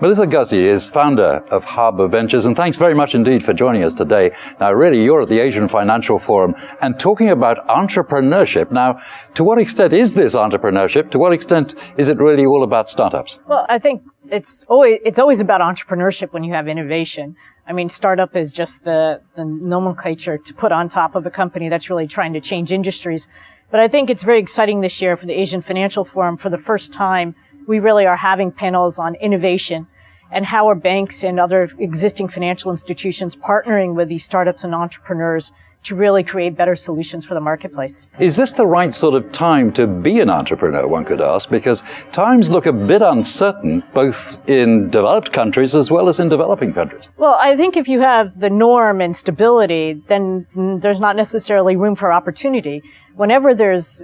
Melissa Guzzi is founder of Harbour Ventures, and thanks very much indeed for joining us today. Now, really, you're at the Asian Financial Forum and talking about entrepreneurship. Now, to what extent is this entrepreneurship? To what extent is it really all about startups? Well, I think it's always about entrepreneurship when you have innovation. I mean, startup is just the nomenclature to put on top of a company that's really trying to change industries. But I think it's very exciting this year for the Asian Financial Forum. For the first time, we really are having panels on innovation and how are banks and other existing financial institutions partnering with these startups and entrepreneurs to really create better solutions for the marketplace. Is this the right sort of time to be an entrepreneur, one could ask? Because times look a bit uncertain, both in developed countries as well as in developing countries. Well, I think if you have the norm and stability, then there's not necessarily room for opportunity. Whenever there's,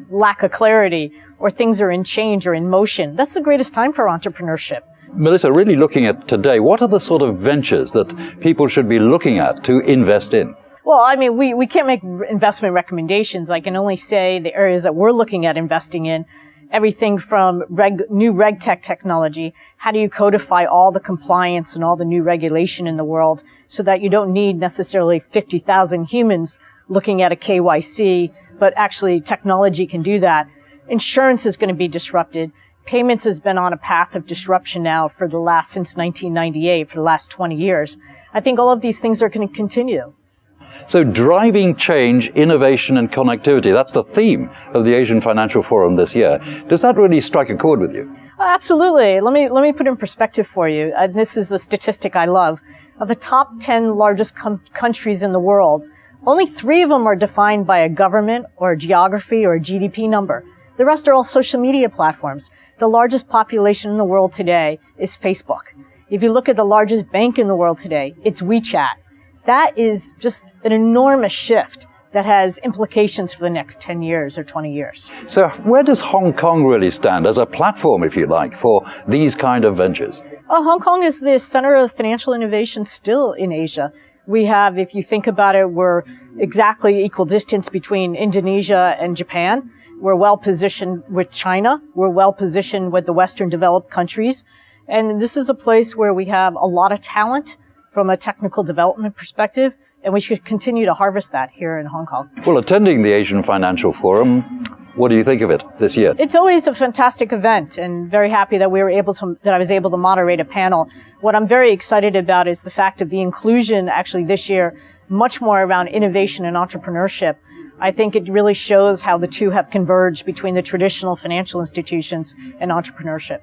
lack of clarity or things are in change or in motion, that's the greatest time for entrepreneurship. Melissa, really looking at today, what are the sort of ventures that people should be looking at to invest in? Well, I mean, we can't make investment recommendations. I can only say the areas that we're looking at investing in, everything from new RegTech technology. How do you codify all the compliance and all the new regulation in the world so that you don't need necessarily 50,000 humans looking at a KYC, but actually technology can do that. Insurance is going to be disrupted. Payments has been on a path of disruption now since 1998, for the last 20 years. I think all of these things are going to continue. So driving change, innovation and connectivity, that's the theme of the Asian Financial Forum this year. Does that really strike a chord with you? Absolutely. Let me put it in perspective for you. This is a statistic I love. Of the top 10 largest countries in the world, only 3 of them are defined by a government or a geography or a GDP number. The rest are all social media platforms. The largest population in the world today is Facebook. If you look at the largest bank in the world today, it's WeChat. That is just an enormous shift that has implications for the next 10 years or 20 years. So where does Hong Kong really stand as a platform, if you like, for these kind of ventures? Hong Kong is the center of financial innovation still in Asia. We have, if you think about it, we're exactly equal distance between Indonesia and Japan. We're well positioned with China. We're well positioned with the Western developed countries. And this is a place where we have a lot of talent from a technical development perspective, and we should continue to harvest that here in Hong Kong. Well, attending the Asian Financial Forum, what do you think of it this year? It's always a fantastic event, and very happy that I was able to moderate a panel. What I'm very excited about is the fact of the inclusion actually this year, much more around innovation and entrepreneurship. I think it really shows how the two have converged between the traditional financial institutions and entrepreneurship.